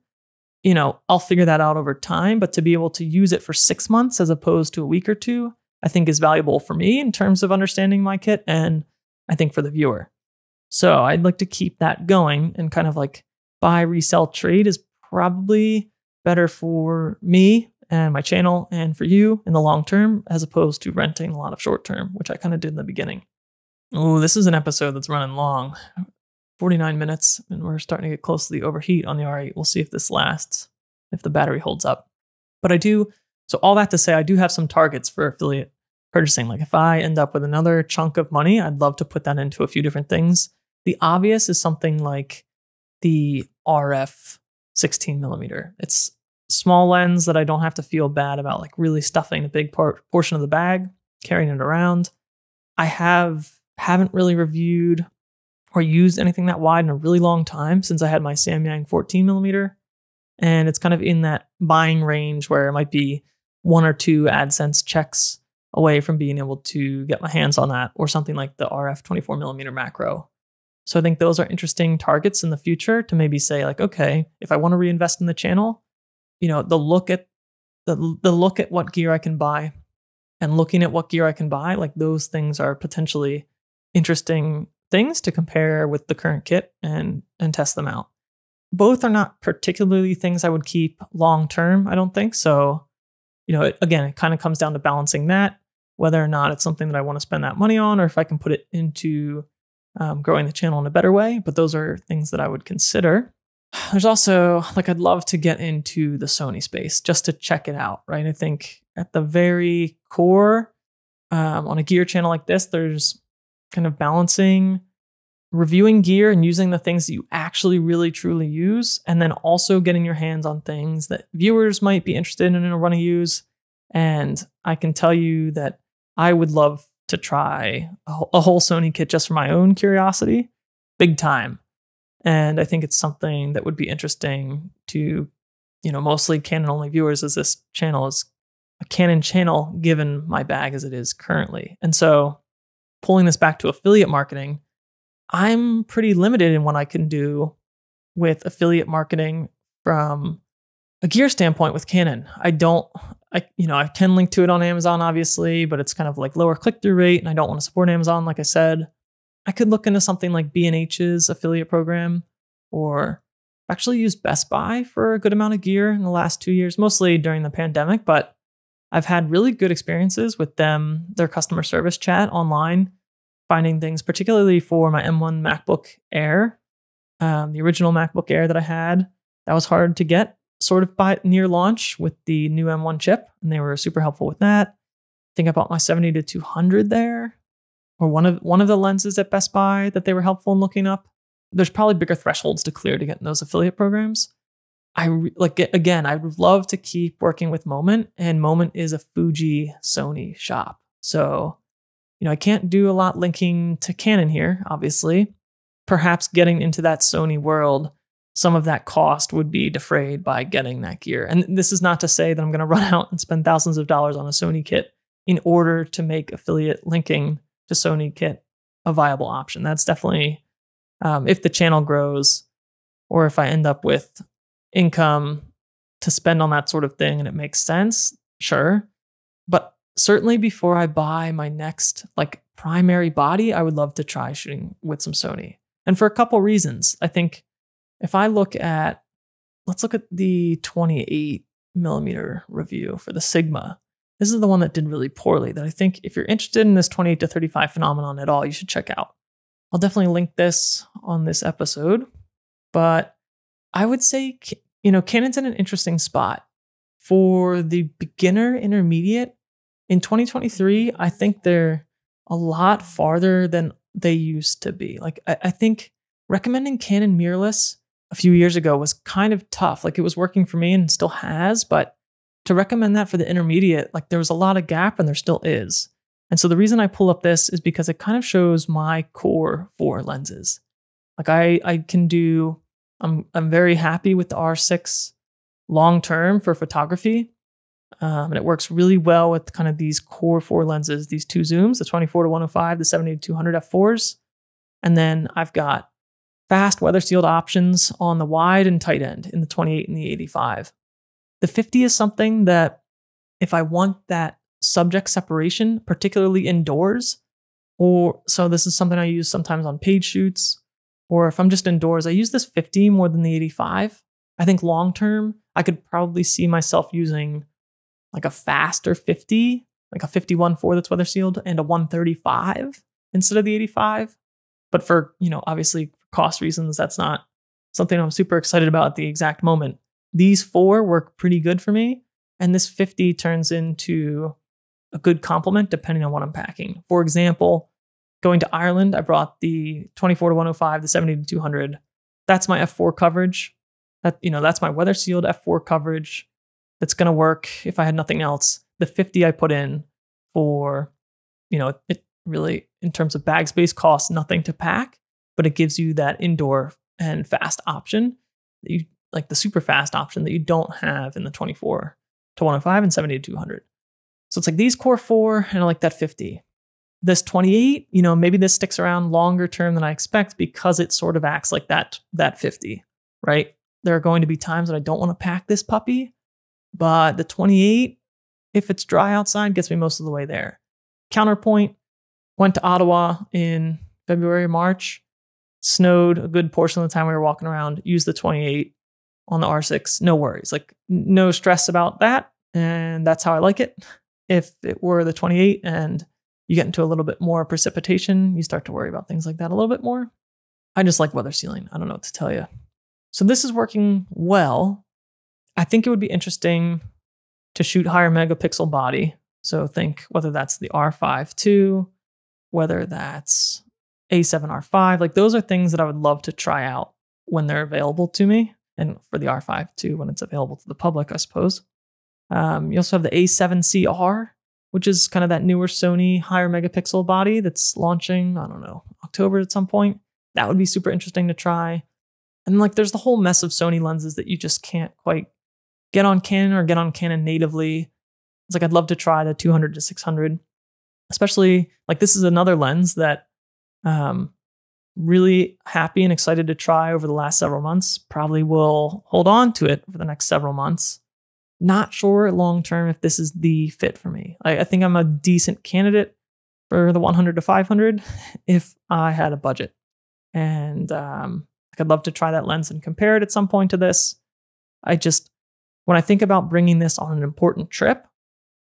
I'll figure that out over time. But to be able to use it for 6 months as opposed to a week or two, I think is valuable for me in terms of understanding my kit, and I think for the viewer. So I'd like to keep that going, and kind of like buy, resell, trade is probably better for me and my channel and for you in the long term, as opposed to renting a lot of short term, which I kind of did in the beginning. Oh, this is an episode that's running long. 49 minutes, and we're starting to get close to the overheat on the R8. We'll see if this lasts, if the battery holds up. But so all that to say, I do have some targets for affiliate purchasing. Like if I end up with another chunk of money, I'd love to put that into a few different things. The obvious is something like the RF 16mm. It's small lens that I don't have to feel bad about like really stuffing a big portion of the bag, carrying it around. I haven't really reviewed or used anything that wide in a really long time since I had my Samyang 14mm. And it's kind of in that buying range where it might be 1 or 2 AdSense checks away from being able to get my hands on that, or something like the RF 24mm macro. So I think those are interesting targets in the future to maybe say like, okay, if I want to reinvest in the channel, the look at what gear I can buy and looking at what gear I can buy, like those things are potentially interesting things to compare with the current kit and test them out. Both are not particularly things I would keep long term, I don't think. So, again, it kind of comes down to balancing that, whether or not it's something that I want to spend that money on, or if I can put it into growing the channel in a better way. But those are things that I would consider. There's also, I'd love to get into the Sony space just to check it out, right? I think at the very core, on a gear channel like this, there's kind of balancing reviewing gear and using the things that you actually really truly use, and then also getting your hands on things that viewers might be interested in and want to use. And I can tell you that I would love to try a whole Sony kit just for my own curiosity, big time. And I think it's something that would be interesting to, mostly Canon only viewers, as this channel is a Canon channel given my bag as it is currently. And so pulling this back to affiliate marketing, I'm pretty limited in what I can do with affiliate marketing from a gear standpoint with Canon. I can link to it on Amazon, obviously, but it's kind of like lower click-through rate, and I don't want to support Amazon, like I said. I could look into something like B&H's affiliate program, or actually use Best Buy for a good amount of gear in the last 2 years, mostly during the pandemic, but I've had really good experiences with them, their customer service chat online, finding things, particularly for my M1 MacBook Air, the original MacBook Air that I had. That was hard to get sort of by near launch with the new M1 chip, and they were super helpful with that. I think I bought my 70-200 there, or one of the lenses at Best Buy that they were helpful in looking up. There's probably bigger thresholds to clear to get in those affiliate programs. I would love to keep working with Moment, and Moment is a Fuji Sony shop. So, I can't do a lot linking to Canon here, obviously. Perhaps getting into that Sony world, some of that cost would be defrayed by getting that gear. And this is not to say that I'm going to run out and spend thousands of dollars on a Sony kit in order to make affiliate linking to Sony kit a viable option. That's definitely, if the channel grows, or if I end up with income to spend on that sort of thing and it makes sense, sure. But certainly before I buy my next primary body, I would love to try shooting with some Sony. And for a couple reasons. I think if I let's look at the 28mm review for the Sigma. This is the one that did really poorly, that I think if you're interested in this 28-35 phenomenon at all, you should check out. I'll definitely link this on this episode, but I would say, Canon's in an interesting spot. For the beginner intermediate, in 2023, I think they're a lot farther than they used to be. I think recommending Canon mirrorless a few years ago was kind of tough. It was working for me and still has, but to recommend that for the intermediate, there was a lot of gap, and there still is. And so the reason I pull up this is because it kind of shows my core 4 lenses. I can do, I'm very happy with the R6 long term for photography. And it works really well with kind of these core 4 lenses, these 2 zooms, the 24-105, the 70-200 f4s. And then I've got fast weather sealed options on the wide and tight end in the 28 and the 85. The 50 is something that if I want that subject separation, particularly indoors, so this is something I use sometimes on paid shoots, or if I'm just indoors, I use this 50 more than the 85. I think long term, I could probably see myself using a faster 50, a 51.4 that's weather sealed, and a 135 instead of the 85. But for, obviously for cost reasons, that's not something I'm super excited about at the exact moment. These 4 work pretty good for me, and this 50 turns into a good complement depending on what I'm packing. For example, going to Ireland, I brought the 24 to 105, the 70 to 200. That's my f4 coverage. That's my weather sealed f4 coverage. That's going to work if I had nothing else. The 50 I put in for, it really, in terms of bag space, costs nothing to pack, but it gives you that indoor and fast option, like the super fast option that you don't have in the 24 to 105 and 70 to 200. So it's like these core 4, and I like that 50. This 28, maybe this sticks around longer term than I expect because it sort of acts like that 50, right? There are going to be times that I don't want to pack this puppy, but the 28, if it's dry outside, gets me most of the way there. Counterpoint, went to Ottawa in February, March, snowed a good portion of the time we were walking around, used the 28 on the R6, no worries. Like, no stress about that, and that's how I like it. If it were the 28 and you get into a little bit more precipitation, you start to worry about things like that a little bit more. I just like weather sealing. I don't know what to tell you. So this is working well. I think it would be interesting to shoot higher megapixel body. So think whether that's the R5 II, whether that's A7R5, like those are things that I would love to try out when they're available to me. And for the R5 II, when it's available to the public, I suppose. You also have the A7CR, which is kind of that newer Sony higher megapixel body that's launching, I don't know, October at some point. That would be super interesting to try. And like, there's the whole mess of Sony lenses that you just can't quite get on Canon or get on Canon natively. It's like, I'd love to try the 200 to 600, especially like this is another lens that really happy and excited to try over the last several months. Probably will hold on to it for the next several months. Not sure long term if this is the fit for me. I think I'm a decent candidate for the 100 to 500 if I had a budget. And I'd love to try that lens and compare it at some point to this. When I think about bringing this on an important trip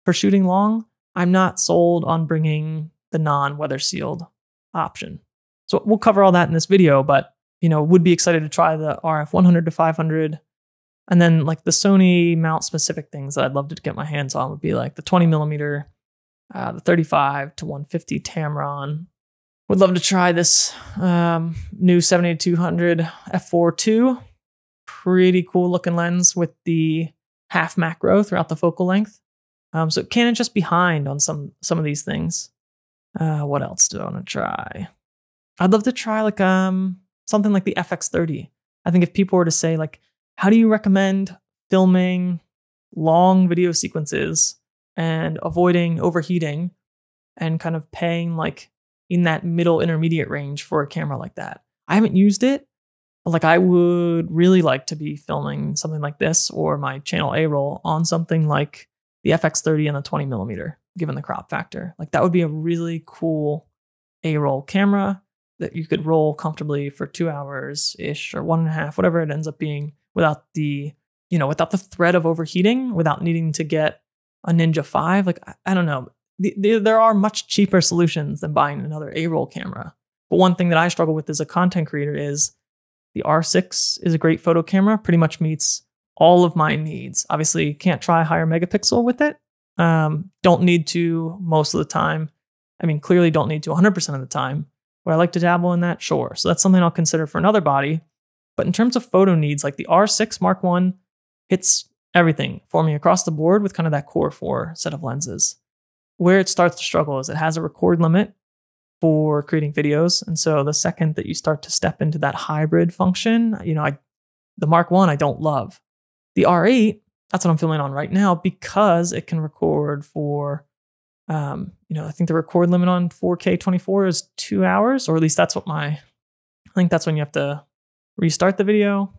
for shooting long, I'm not sold on bringing the non-weather sealed option. So we'll cover all that in this video, but would be excited to try the RF 100 to 500. And then like the Sony mount specific things that I'd love to get my hands on would be like the 20 millimeter, the 35 to 150 Tamron. Would love to try this new 70 to 200 f4 II. Pretty cool looking lens with the half macro throughout the focal length. So Canon just behind on some of these things. What else do I want to try? I'd love to try like something like the FX30. I think if people were to say like, how do you recommend filming long video sequences and avoiding overheating and kind of paying like in that middle intermediate range for a camera like that? I haven't used it, but like I would really like to be filming something like this or my channel A-roll on something like the FX30 and the 20 millimeter, given the crop factor. Like that would be a really cool A-roll camera that you could roll comfortably for 2 hours-ish or 1.5, whatever it ends up being, without the threat of overheating, without needing to get a Ninja 5. Like, I don't know. There are much cheaper solutions than buying another A-roll camera. But one thing that I struggle with as a content creator is the R6 is a great photo camera, pretty much meets all of my needs. Obviously, can't try higher megapixel with it. Don't need to most of the time. I mean, clearly don't need to 100% of the time. Would I like to dabble in that? Sure. So that's something I'll consider for another body. But in terms of photo needs, like the R6 Mark I hits everything for me across the board with kind of that Core 4 set of lenses. Where it starts to struggle is it has a record limit for creating videos. And so the second that you start to step into that hybrid function, the Mark I, I don't love. The R8, that's what I'm filming on right now because it can record for, I think the record limit on 4K 24 is 2 hours, or at least that's what I think that's when you have to restart the video.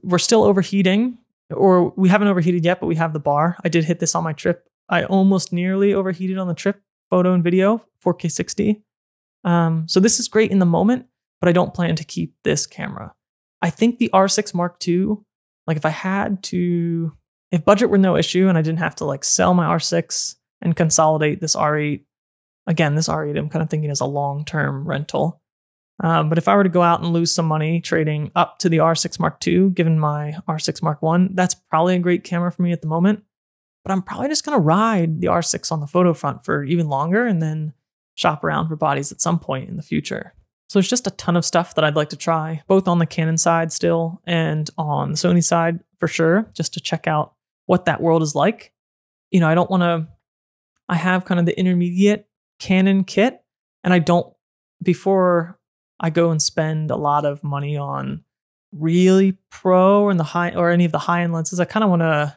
We're still overheating, or we haven't overheated yet, but we have the bar. I did hit this on my trip. I almost nearly overheated on the trip, photo and video, 4K 60. So this is great in the moment, but I don't plan to keep this camera. I think the R6 Mark II, like if budget were no issue and I didn't have to like sell my R6 and consolidate this R8, again, this R8 I'm kind of thinking as a long-term rental. But if I were to go out and lose some money trading up to the R6 Mark II, given my R6 Mark I, that's probably a great camera for me at the moment. But I'm probably just going to ride the R6 on the photo front for even longer and then shop around for bodies at some point in the future. So there's just a ton of stuff that I'd like to try, both on the Canon side still and on the Sony side for sure, just to check out what that world is like. You know, I have kind of the intermediate Canon kit, and before I go and spend a lot of money on really pro and any of the high-end lenses, I kind of want to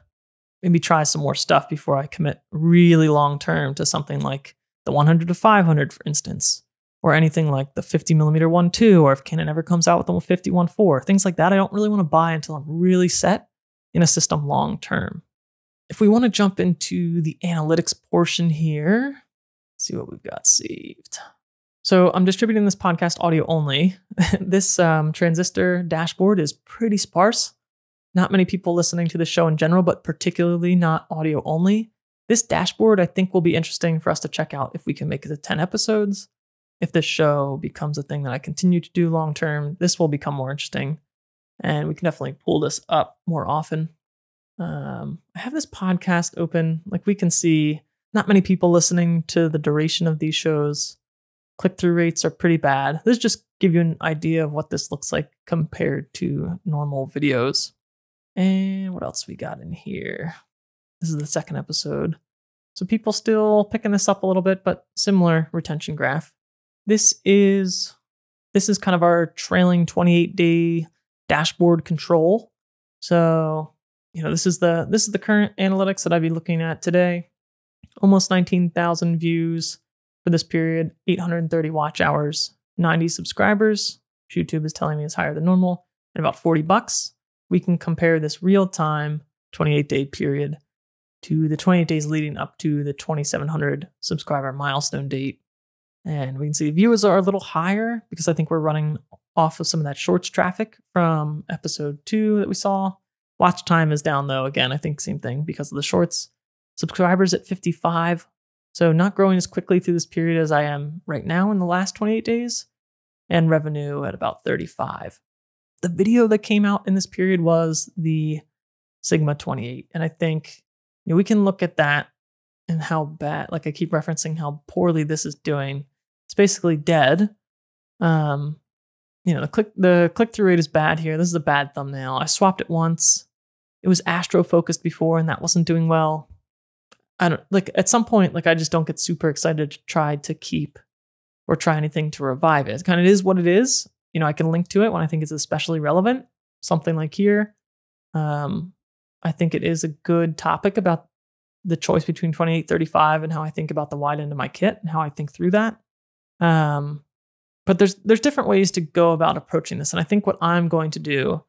maybe try some more stuff before I commit really long term to something like the 100 to 500, for instance, or anything like the 50mm 1.2, or if Canon ever comes out with the 150 1.4, things like that. I don't really want to buy until I'm really set in a system long term. If we want to jump into the analytics portion here, let's see what we've got saved. So I'm distributing this podcast audio only. This Transistor dashboard is pretty sparse. Not many people listening to the show in general, but particularly not audio only. This dashboard, I think, will be interesting for us to check out if we can make it to 10 episodes. If this show becomes a thing that I continue to do long term, this will become more interesting. And we can definitely pull this up more often. I have this podcast open. Like, we can see not many people listening to the duration of these shows. Click-through rates are pretty bad. This just give you an idea of what this looks like compared to normal videos. And what else we got in here? This is the second episode. So people still picking this up a little bit, but similar retention graph. This is kind of our trailing 28-day dashboard control. So, you know, this is the current analytics that I'd be looking at today. Almost 19,000 views for this period, 830 watch hours, 90 subscribers. YouTube is telling me is higher than normal, and about $40. We can compare this real-time 28-day period to the 28 days leading up to the 2,700 subscriber milestone date. And we can see viewers are a little higher because I think we're running off of some of that shorts traffic from episode 2 that we saw. Watch time is down though. Again, I think same thing because of the shorts. Subscribers at 55. So not growing as quickly through this period as I am right now in the last 28 days. And revenue at about 35. The video that came out in this period was the Sigma 28. And I think, you know, we can look at that and how bad, like I keep referencing how poorly this is doing. It's basically dead. You know, the click-through rate is bad here. This is a bad thumbnail. I swapped it once. It was astro focused before and that wasn't doing well. I don't, like, at some point, like, I just don't get super excited to try to keep or try anything to revive it. It kind of is what it is. You know, I can link to it when I think it's especially relevant. Something like here. I think it is a good topic about the choice between 28-35 and how I think about the wide end of my kit and how I think through that. But there's different ways to go about approaching this. And I think what I'm going to do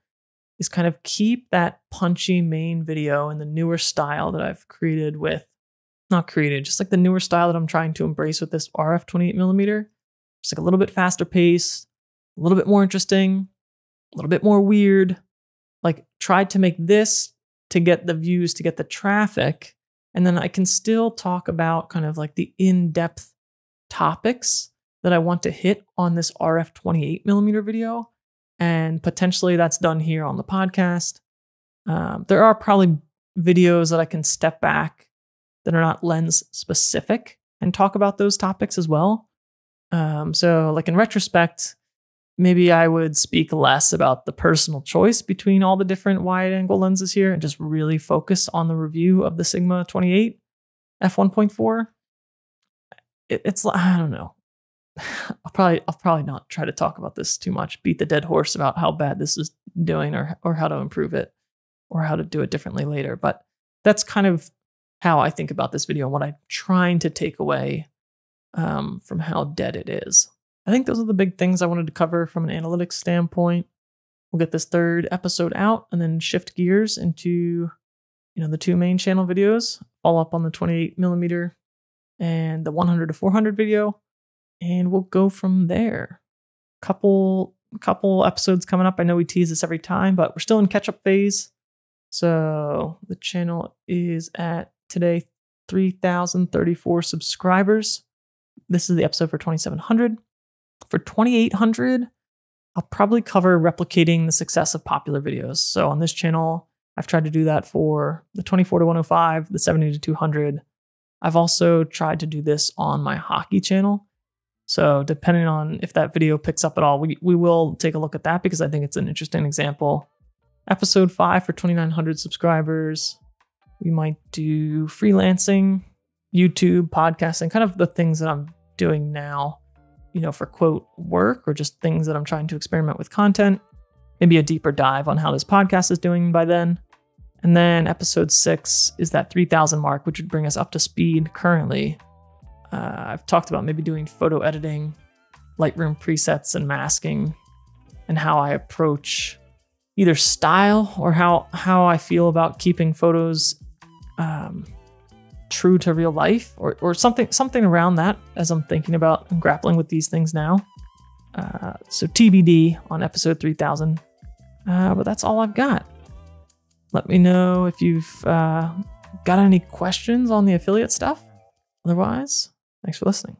is kind of keep that punchy main video in the newer style that I've created with, just like the newer style that I'm trying to embrace with this RF 28mm. Just like a little bit faster pace, a little bit more interesting, a little bit more weird. Like, tried to make this to get the views, to get the traffic. And then I can still talk about kind of like the in-depth topics that I want to hit on this RF 28mm video. And potentially that's done here on the podcast. There are probably videos that I can step back that are not lens specific and talk about those topics as well. So like in retrospect, maybe I would speak less about the personal choice between all the different wide angle lenses here and just really focus on the review of the Sigma 28 f1.4. It's, I don't know. I'll probably not try to talk about this too much, beat the dead horse about how bad this is doing or how to improve it or how to do it differently later. But that's kind of how I think about this video and what I'm trying to take away from how dead it is. I think those are the big things I wanted to cover from an analytics standpoint. We'll get this third episode out and then shift gears into, you know, the two main channel videos, follow up on the 28mm and the 100 to 400 video. And we'll go from there. Couple episodes coming up. I know we tease this every time, but we're still in catch-up phase. So the channel is at today 3,034 subscribers. This is the episode for 2,700. For 2,800, I'll probably cover replicating the success of popular videos. So on this channel, I've tried to do that for the 24 to 105, the 70 to 200. I've also tried to do this on my hockey channel. So depending on if that video picks up at all, we will take a look at that because I think it's an interesting example. Episode 5 for 2,900 subscribers. We might do freelancing, YouTube, podcasting, kind of the things that I'm doing now, you know, for quote work or just things that I'm trying to experiment with content. Maybe a deeper dive on how this podcast is doing by then. And then episode 6 is that 3,000 mark, which would bring us up to speed currently. I've talked about maybe doing photo editing, Lightroom presets and masking, and how I approach either style or how I feel about keeping photos true to real life or something around that as I'm thinking about and grappling with these things now. So TBD on episode 3,000. But that's all I've got. Let me know if you've got any questions on the affiliate stuff. Otherwise, thanks for listening.